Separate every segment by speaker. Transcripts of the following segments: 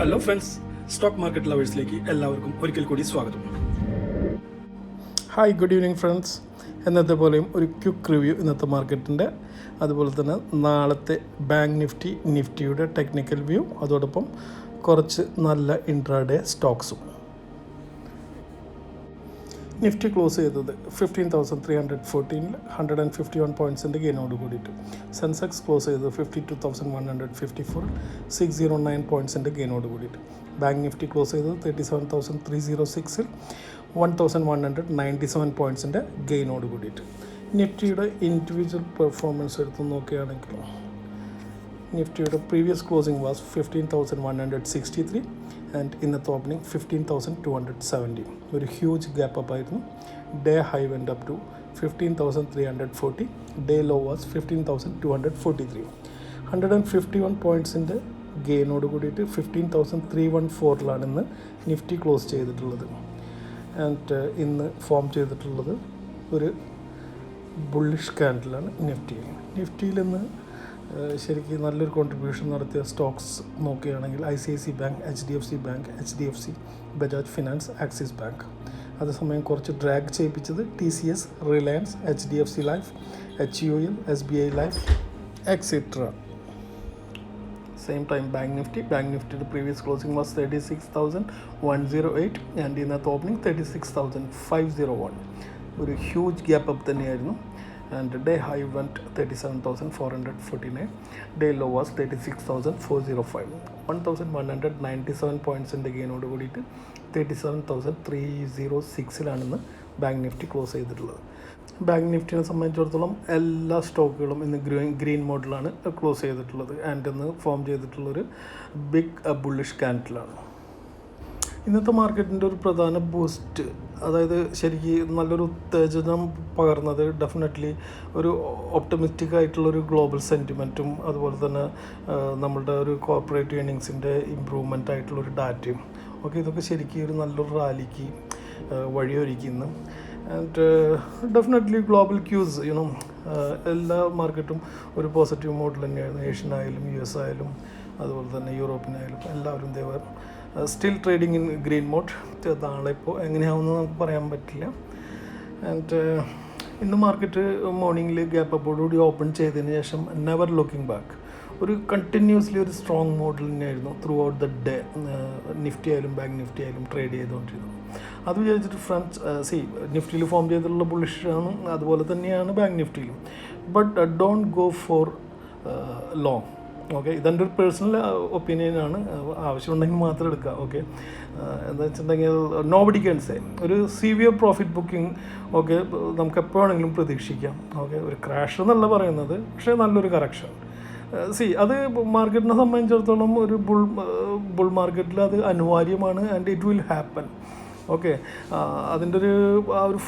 Speaker 1: Hello friends, stock market ലവേഴ്സിലേക്ക് എല്ലാവർക്കും ഒരിക്കൽ കൂടി സ്വാഗതം.
Speaker 2: Hi, good evening friends. എന്നത്തെ പോലെയും ഒരു ക്വിക്ക് റിവ്യൂ ഇന്നത്തെ മാർക്കറ്റിൻ്റെ, അതുപോലെ തന്നെ നാളത്തെ ബാങ്ക് നിഫ്റ്റിയുടെ ടെക്നിക്കൽ വ്യൂ, അതോടൊപ്പം കുറച്ച് നല്ല ഇൻട്രാഡേ സ്റ്റോക്സും. നിഫ്റ്റി ക്ലോസ് ചെയ്തത് 15,314 151 പോയിൻറ്റ്സിൻ്റെ ഗെയിനോട് കൂടിയിട്ട്. സെൻസെക്സ് ക്ലോസ് ചെയ്തത് 52,154 609 പോയിൻറ്റ്സിൻ്റെ ഗെയിനോട് കൂടിയിട്ട്. ബാങ്ക് നിഫ്റ്റി ക്ലോസ് ചെയ്തത് 37,306 1197 പോയിൻറ്റ്സിൻ്റെ ഗെയിനോട് കൂടിയിട്ട്. നിഫ്റ്റിയുടെ ഇൻഡിവിജ്വൽ പെർഫോമൻസ് എടുത്ത് നോക്കുകയാണെങ്കിൽ നിഫ്റ്റിയുടെ പ്രീവിയസ് ക്ലോസിംഗ് വാസ് 15,163 ആൻഡ് ഇന്നത്തെ ഓപ്പണിംഗ് 15,270. ഒരു ഹ്യൂജ് ഗ്യാപ്പ് അപ്പ് ആയിരുന്നു. Day high went up to 15,340. Day low was 15,243. 151 പോയിൻറ്റ്സിൻ്റെ ഗെയിനോട് കൂടിയിട്ട് 15,314 ഇന്ന് നിഫ്റ്റി ക്ലോസ് ചെയ്തിട്ടുള്ളത്. ആൻഡ് ഇന്ന് ഫോം ചെയ്തിട്ടുള്ളത് ഒരു ബുള്ളിഷ് ക്യാൻഡിലാണ് നിഫ്റ്റിയിൽ ഇന്ന് ശരിക്കും നല്ലൊരു കോൺട്രിബ്യൂഷൻ നടത്തിയ സ്റ്റോക്സ് നോക്കുകയാണെങ്കിൽ ICICI bank, HDFC bank, HDFC, Bajaj finance, Axis bank. അതേസമയം കുറച്ച് ഡ്രാഗ് ചെയ്യിപ്പിച്ചത് TCS, Reliance, HDFC life, HUL, SBI life, etcetera. Same time bank നിഫ്റ്റിയുടെ പ്രീവിയസ് ക്ലോസിംഗ് വാസ് 36,108 ആൻഡ് ഇന്നത്തെ ഓപ്പണിംഗ് 36,501. ഒരു ഹ്യൂജ് ഗ്യാപ്പ് അപ്പ് തന്നെയായിരുന്നു. And day high went 37,449. Day low was 36,405. 1,197 പോയിൻറ്റ്സിൻ്റെ ഗെയിനോട് കൂടിയിട്ട് 37,306 bank Nifty close ചെയ്തിട്ടുള്ളത്. ബാങ്ക് നിഫ്റ്റിനെ സംബന്ധിച്ചിടത്തോളം എല്ലാ സ്റ്റോക്കുകളും ഇന്ന് ഗ്രീൻ മോഡിലാണ് ക്ലോസ് ചെയ്തിട്ടുള്ളത്. ആൻഡ് ഇന്ന് ഫോം ചെയ്തിട്ടുള്ളൊരു ബിഗ് ബുള്ളിഷ് ക്യാൻഡിലാണ്. ഇന്നത്തെ മാർക്കറ്റിൻ്റെ ഒരു പ്രധാന ബൂസ്റ്റ്, അതായത് ശരിക്കും നല്ലൊരു ഉത്തേജനം പകർന്നത് ഡെഫിനറ്റ്ലി ഒരു ഒപ്റ്റമിസ്റ്റിക് ആയിട്ടുള്ളൊരു ഗ്ലോബൽ സെൻറ്റിമെൻറ്റും, അതുപോലെ തന്നെ നമ്മളുടെ ഒരു കോർപ്പറേറ്റ് ഏർണിങ്സിൻ്റെ ഇമ്പ്രൂവ്മെൻ്റ് ആയിട്ടുള്ളൊരു ഡാറ്റയും ഒക്കെ, ഇതൊക്കെ ശരിക്കും ഒരു നല്ലൊരു റാലിക്ക് വഴിയൊരുക്കുന്നു. ആൻഡ് ഡെഫിനറ്റ്ലി ഗ്ലോബൽ ക്യൂസ് എല്ലാ മാർക്കറ്റും ഒരു പോസിറ്റീവ് മോഡിൽ തന്നെയായിരുന്നു. ഏഷ്യൻ ആയാലും US ആയാലും അതുപോലെ തന്നെ യൂറോപ്പിനായാലും എല്ലാവരും they are still trading in green mode. നാളെ ഇപ്പോൾ എങ്ങനെയാവുമെന്ന് നമുക്ക് പറയാൻ പറ്റില്ല. ആൻഡ് ഇന്ന് മാർക്കറ്റ് മോർണിംഗിൽ ഗ്യാപ്പ് അപ്പോടുകൂടി ഓപ്പൺ ചെയ്തതിന് ശേഷം നെവർ ലുക്കിംഗ് ബാക്ക്, ഒരു കണ്ടിന്യൂസ്ലി ഒരു സ്ട്രോങ് മോഡിൽ തന്നെയായിരുന്നു through out the day. Nifty ആയാലും ബാങ്ക് നിഫ്റ്റി ആയാലും ട്രേഡ് ചെയ്തുകൊണ്ടിരുന്നത്. അത് വിചാരിച്ചിട്ട് ഫ്രണ്ട്സ് നിഫ്റ്റിയിൽ ഫോം ചെയ്തിട്ടുള്ള ബുള്ളിഷാണ്, അതുപോലെ തന്നെയാണ് ബാങ്ക് നിഫ്റ്റിയിലും. But don't go for long. Okay, ഇതെൻ്റെ ഒരു പേഴ്സണൽ ഒപ്പീനിയനാണ്. ആവശ്യമുണ്ടെങ്കിൽ മാത്രം എടുക്കുക. ഓക്കെ, എന്താ വെച്ചിട്ടുണ്ടെങ്കിൽ നോബഡി ക്യാൻ സേ ഒരു സിവിയർ പ്രോഫിറ്റ് ബുക്കിംഗ് ഒക്കെ നമുക്ക് എപ്പോൾ വേണമെങ്കിലും പ്രതീക്ഷിക്കാം. ഓക്കെ, ഒരു ക്രാഷ് എന്നല്ല പറയുന്നത്, പക്ഷേ നല്ലൊരു കറക്ഷൻ. അത് മാർക്കറ്റിനെ സംബന്ധിച്ചിടത്തോളം ഒരു ബുൾ മാർക്കറ്റിൽ അത് അനിവാര്യമാണ്. And it will happen. Okay, അതിൻ്റെ ഒരു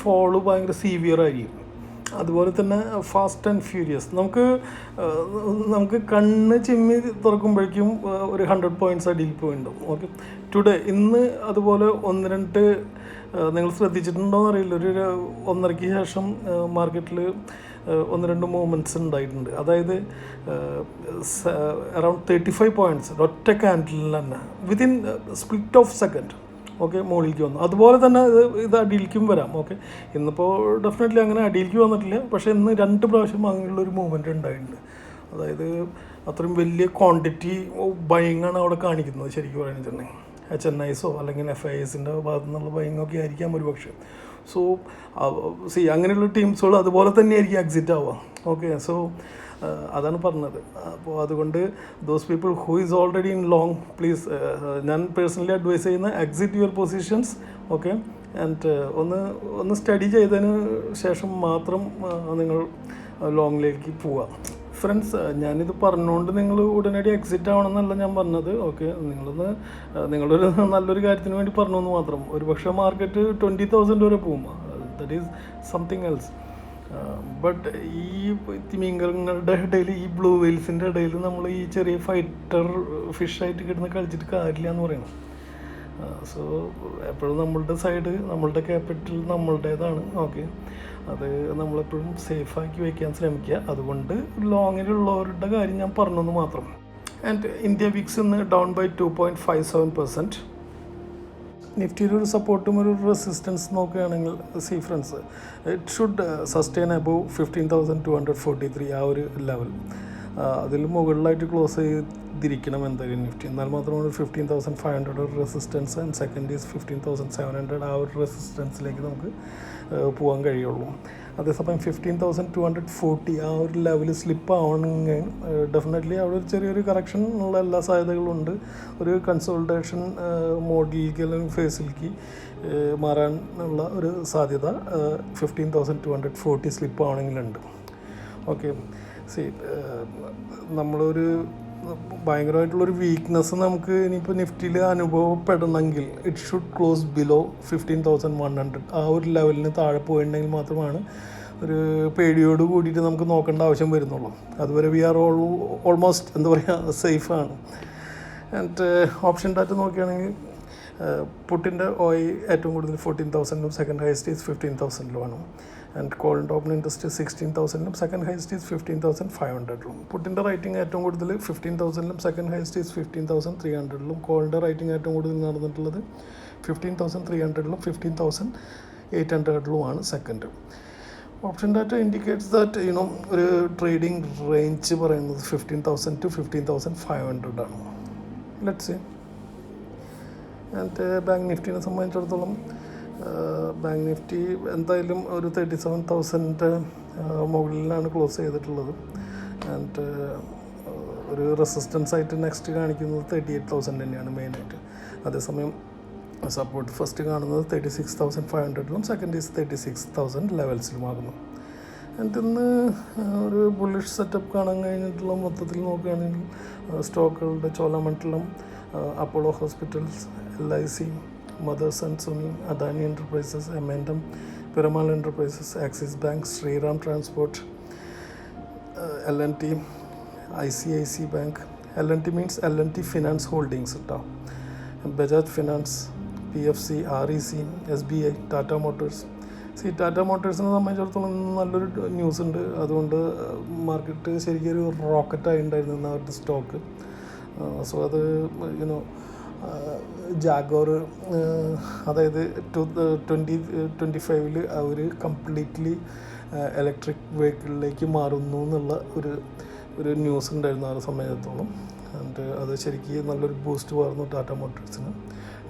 Speaker 2: ഫോള് ഭയങ്കര സീവിയർ ആയിരിക്കും. അതുപോലെ തന്നെ ഫാസ്റ്റ് ആൻഡ് ഫ്യൂരിയസ്. നമുക്ക് കണ്ണ് ചിമ്മി തുറക്കുമ്പോഴേക്കും ഒരു 100 പോയിൻറ്റ്സ് അടിയിൽ പോയിട്ടുണ്ടാവും. ഓക്കെ, ഇന്ന് അതുപോലെ 1-2 നിങ്ങൾ ശ്രദ്ധിച്ചിട്ടുണ്ടോ എന്നറിയില്ല, ഒരു 1:30 ശേഷം മാർക്കറ്റിൽ 1-2 മൂവ്മെൻറ്റ്സ് ഉണ്ടായിട്ടുണ്ട്. അതായത് അറൗണ്ട് 35 പോയിൻറ്റ്സ് ഒറ്റ ക്യാൻഡിലിൽ തന്നെ within split of second. Okay, മുകളിലേക്ക് വന്നു. അതുപോലെ തന്നെ ഇത് അടിയിലേക്കും വരാം. ഓക്കെ, ഇന്നിപ്പോൾ ഡെഫിനറ്റ്ലി അങ്ങനെ അടിയിലേക്ക് വന്നിട്ടില്ല, പക്ഷേ ഇന്ന് 2 പ്രാവശ്യം അങ്ങനെയുള്ളൊരു മൂവ്മെൻറ്റ് ഉണ്ടായിട്ടുണ്ട്. അതായത് അത്രയും വലിയ ക്വാണ്ടിറ്റി ബൈങ്ങാണ് അവിടെ കാണിക്കുന്നത്. ശരിക്കും പറയുകയാണെന്നുണ്ടെങ്കിൽ HNIs അല്ലെങ്കിൽ FISൻ്റെ ഭാഗത്തു നിന്നുള്ള ബൈങ്ങൊക്കെ ആയിരിക്കാം ഒരു പക്ഷേ. സോ അങ്ങനെയുള്ള ടീംസുകൾ അതുപോലെ തന്നെ ആയിരിക്കും എക്സിറ്റ് ആവുക. ഓക്കെ, സോ അതാണ് പറഞ്ഞത്. അപ്പോൾ അതുകൊണ്ട് those people who is already in long, please, ഞാൻ പേഴ്സണലി അഡ്വൈസ് ചെയ്യുന്ന exit your positions. Okay, and ഒന്ന് സ്റ്റഡി ചെയ്തതിന് ശേഷം മാത്രം നിങ്ങൾ ലോങ്ങിലേക്ക് പോവുക. ഫ്രണ്ട്സ്, ഞാനിത് പറഞ്ഞുകൊണ്ട് നിങ്ങൾ ഉടനടി എക്സിറ്റ് ആവണമെന്നല്ല ഞാൻ പറഞ്ഞത്. ഓക്കെ, നിങ്ങളൊരു നല്ലൊരു കാര്യത്തിന് വേണ്ടി പറഞ്ഞു എന്ന് മാത്രം. ഒരു പക്ഷേ മാർക്കറ്റ് 20,000 വരെ പോകും. That is something else. But ഈ തിമിംഗലങ്ങളുടെ ഇടയിൽ, ഈ ബ്ലൂ വെയിൽസിൻ്റെ ഇടയിൽ നമ്മൾ ഈ ചെറിയ ഫൈറ്റർ ഫിഷായിട്ട് കിടന്ന് കളിച്ചിട്ട് കാര്യമില്ല എന്ന് പറയുന്നത്. സോ എപ്പോഴും നമ്മളുടെ സൈഡ്, നമ്മളുടെ ക്യാപിറ്റൽ നമ്മളുടേതാണ്. ഓക്കെ, അത് നമ്മളെപ്പോഴും സേഫാക്കി വയ്ക്കാൻ ശ്രമിക്കുക. അതുകൊണ്ട് ലോങ്ങിലുള്ളവരുടെ കാര്യം ഞാൻ പറഞ്ഞെന്ന് മാത്രം. ആൻഡ് Indiavix ഇന്ന് ഡൗൺ ബൈ 2.57%. നിഫ്റ്റിയുടെ ഒരു സപ്പോർട്ടും ഒരു റെസിസ്റ്റൻസ് നോക്കുകയാണെങ്കിൽ C friends, it should sustain above 15,243 ആ ഒരു ലെവൽ. അതിൽ മുകളിലായിട്ട് ക്ലോസ് ചെയ്തിരിക്കണം എന്തായാലും നിഫ്റ്റി. എന്നാൽ മാത്രമാണ് 15,500 ഒരു റെസിസ്റ്റൻസ് ആൻഡ് സെക്കൻഡ് ഈസ് 15,700 ആ ഒരു റെസിസ്റ്റൻസിലേക്ക് നമുക്ക് പോകാൻ കഴിയുള്ളൂ. അതേസമയം 15,240 ആ ഒരു ലെവൽ സ്ലിപ്പ് ആവണമെങ്കിൽ ഡെഫിനറ്റ്ലി അവിടെ ഒരു ചെറിയൊരു കറക്ഷൻ ഉള്ള എല്ലാ സാധ്യതകളും ഉണ്ട്. ഒരു കൺസോൾട്ടേഷൻ മോഡിലേക്ക് അല്ലെങ്കിൽ ഫേസിലേക്ക് മാറാനുള്ള ഒരു സാധ്യത 15,240 സ്ലിപ്പ് ആവണമെങ്കിലുണ്ട്. ഓക്കെ, സി നമ്മളൊരു ഭയങ്കരമായിട്ടുള്ളൊരു വീക്ക്നെസ് നമുക്ക് ഇനിയിപ്പോൾ നിഫ്റ്റിയിൽ അനുഭവപ്പെടണമെങ്കിൽ ഇറ്റ് ഷുഡ് ക്ലോസ് ബിലോ 15,100 ആ ഒരു ലെവലിന് താഴെ പോയിട്ടുണ്ടെങ്കിൽ മാത്രമാണ് ഒരു പേടിയോട് കൂടിയിട്ട് നമുക്ക് നോക്കേണ്ട ആവശ്യം വരുന്നുള്ളൂ. അതുവരെ വി ആർ ഓൾമോസ്റ്റ് എന്താ പറയുക സേഫാണ്. ആൻഡ് ഓപ്ഷൻ ഡാറ്റ നോക്കുകയാണെങ്കിൽ പുട്ടിൻ്റെ ഏറ്റവും കൂടുതൽ 14,000 സെക്കൻഡ് ഹൈസ്റ്റ് ഈസ് 15,000 ആൻഡ് കോളിൻ്റെ open interest 16,000 second highest is 15,500 പുട്ടിൻ്റെ റൈറ്റിംഗ് ഏറ്റവും കൂടുതൽ 15,000 സെക്കൻഡ് ഹൈസ്റ്റ് ഈസ് 15,300 കോളിൻ്റെ റൈറ്റിംഗ് ഏറ്റവും കൂടുതൽ നടന്നിട്ടുള്ളത് 15,300 15,800 second. Option data indicates that ഒരു ട്രേഡിംഗ് റേഞ്ച് പറയുന്നത് 15,000 to 15,500 ആണ്. Let's see. ആൻഡ് ബാങ്ക് നിഫ്റ്റിനെ സംബന്ധിച്ചിടത്തോളം ബാങ്ക് നിഫ്റ്റി എന്തായാലും ഒരു 37,000 മുകളിലാണ് ക്ലോസ് ചെയ്തിട്ടുള്ളത്. ആൻഡ് ഒരു റെസിസ്റ്റൻസ് ആയിട്ട് നെക്സ്റ്റ് കാണിക്കുന്നത് 38,000 തന്നെയാണ് മെയിനായിട്ട്. അതേസമയം സപ്പോർട്ട് ഫസ്റ്റ് കാണുന്നത് 36,500 സെക്കൻഡ് ഈസ് 36,000 ലെവൽസിലുമാകുന്നു. ആൻഡ് ഇന്ന് ഒരു ബുള്ളിഷ് സെറ്റപ്പ് കാണാൻ കഴിഞ്ഞിട്ടുള്ള മൊത്തത്തിൽ നോക്കുകയാണെങ്കിൽ സ്റ്റോക്കുകളുടെ Cholamandalam, Apollo hospitals, LIC, Motherson Sumi, Adani enterprises, M&M, Piramal enterprises, Axis bank, Shriram transport, L&T, ICIC bank, L&T means L&T finance holdings കേട്ടോ, Bajaj finance, PFC, REC, SBI, Tata motors. Tata മോട്ടോഴ്സിനെ സംബന്ധിച്ചിടത്തോളം നല്ലൊരു ന്യൂസ് ഉണ്ട്. അതുകൊണ്ട് മാർക്കറ്റ് ശരിക്കും ഒരു റോക്കറ്റായി ഉണ്ടായിരുന്നു അവരുടെ സ്റ്റോക്ക്. സോ അത് ജാഗോർ അതായത് 2025 അവർ കംപ്ലീറ്റ്ലി ഇലക്ട്രിക് വെഹിക്കിളിലേക്ക് മാറുന്നു എന്നുള്ള ഒരു ന്യൂസ് ഉണ്ടായിരുന്നു ആ സമയത്തോളം. ആൻഡ് അത് ശരിക്കും നല്ലൊരു ബൂസ്റ്റ് പറഞ്ഞു ടാറ്റ മോട്ടോഴ്സിന്.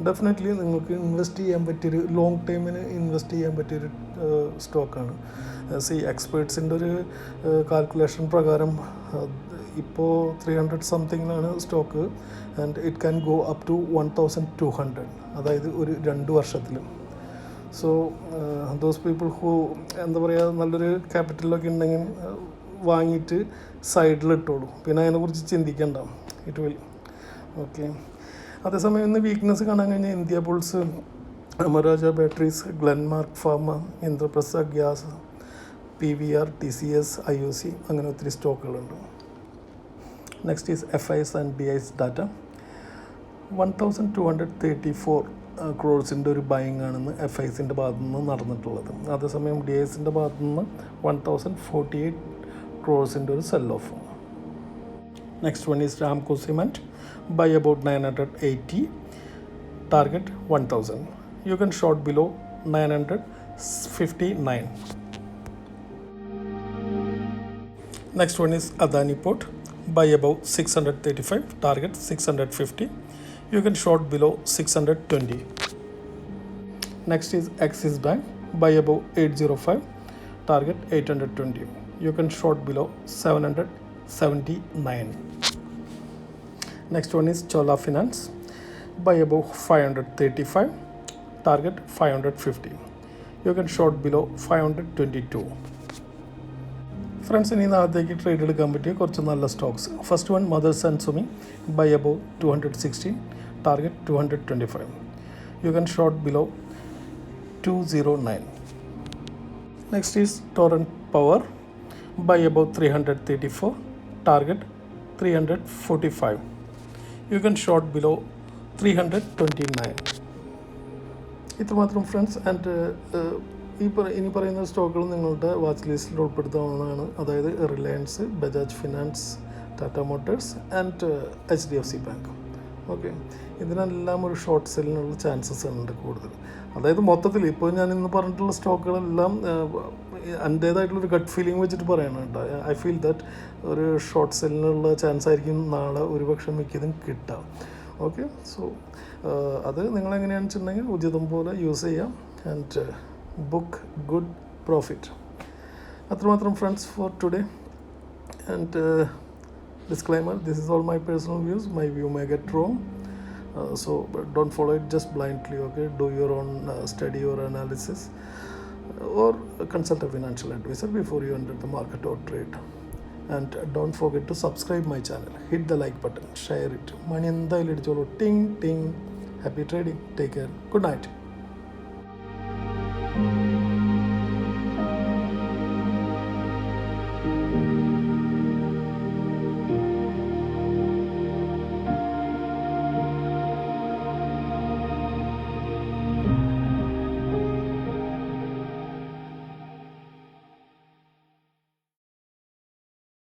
Speaker 2: ഡെഫിനറ്റ്ലി നിങ്ങൾക്ക് ഇൻവെസ്റ്റ് ചെയ്യാൻ പറ്റിയൊരു ലോങ് ടൈമിന് ഇൻവെസ്റ്റ് ചെയ്യാൻ പറ്റിയൊരു സ്റ്റോക്കാണ്. എക്സ്പേർട്സിൻ്റെ ഒരു കാൽക്കുലേഷൻ പ്രകാരം ഇപ്പോൾ 300 സംതിങ്ങിലാണ് stock and it can go up to 1,200, അതായത് ഒരു 2 വർഷത്തിൽ. സോ ദോസ് പീപ്പിൾ ഹൂ എന്താ പറയുക നല്ലൊരു ക്യാപിറ്റലൊക്കെ ഉണ്ടെങ്കിൽ വാങ്ങിയിട്ട് സൈഡിലിട്ടോളൂ, പിന്നെ അതിനെക്കുറിച്ച് ചിന്തിക്കേണ്ട, ഇറ്റ് വിൽ. ഓക്കെ, അതേസമയം ഇന്ന് വീക്ക്നെസ് കാണാൻ കഴിഞ്ഞാൽ India bulls, Amara Raja batteries, Glenmark pharma, Indraprastha gas, PVR, TCS, IOC അങ്ങനെ ഒത്തിരി സ്റ്റോക്കുകളുണ്ട്. Next is FIs and DIs data. 1,234 crores ഒരു ബൈങ് ആണെന്ന് FIസിൻ്റെ ഭാഗത്തു നിന്ന് നടന്നിട്ടുള്ളത്. അതേസമയം DIസിൻ്റെ ഭാഗത്തു നിന്ന് 1,048 crores ഒരു sell off. Next one is Ramco cement, buy about 980, target 1,000. You can short below 959. Next one is Adani Port, buy above 635, target 650. You can short below 620. Next is Axis Bank, buy above 805, target 820. You can short below 779. Next one is Chola Finance, buy above 535, target 550. You can short below 522. Friends, ഇനി നാളത്തേക്ക് trade എടുക്കാൻ പറ്റിയ കുറച്ച് നല്ല stocks. First one Motherson Sumi, buy above 216, target 225. You can short below 209. Next is Torrent Power, buy above 334, target 345. You can short below 329. ഇത്രമാത്രം friends. And ഇനി പറയുന്ന സ്റ്റോക്കുകൾ നിങ്ങളുടെ വാച്ച് ലിസ്റ്റിൽ ഉൾപ്പെടുത്താവുന്നതാണ്. അതായത് Reliance, Bajaj finance, Tata Motors and HDFC bank. Okay, ഇതിനെല്ലാം ഒരു ഷോർട്ട് സെല്ലിനുള്ള ചാൻസസ് ഉണ്ട് കൂടുതൽ. അതായത് മൊത്തത്തിൽ ഇപ്പോൾ ഞാൻ ഇന്ന് പറഞ്ഞിട്ടുള്ള സ്റ്റോക്കുകളെല്ലാം എൻ്റേതായിട്ടുള്ളൊരു ഗട്ട് ഫീലിംഗ് വെച്ചിട്ട് പറയണുണ്ട്. ഐ ഫീൽ ദാറ്റ് ഒരു ഷോർട്ട് സെല്ലിനുള്ള ചാൻസ് ആയിരിക്കും നാളെ ഒരുപക്ഷെ മിക്കതും കിട്ടുക. ഓക്കെ, സോ അത് നിങ്ങളെങ്ങനെയാണെന്ന് വെച്ചിട്ടുണ്ടെങ്കിൽ ഉചിതം പോലെ യൂസ് ചെയ്യാം ആൻഡ് ബുക്ക് ഗുഡ് പ്രോഫിറ്റ്. അത്രമാത്രം friends for today. And disclaimer, this is all my personal views. My view may get wrong, so don't follow it just blindly. Okay, do your own study or analysis, or consult a financial advisor before you enter the market or trade. And don't forget to subscribe my channel, hit the like button, share it. Mani endayilum idicholu ting ting. Happy trading, take care, good night.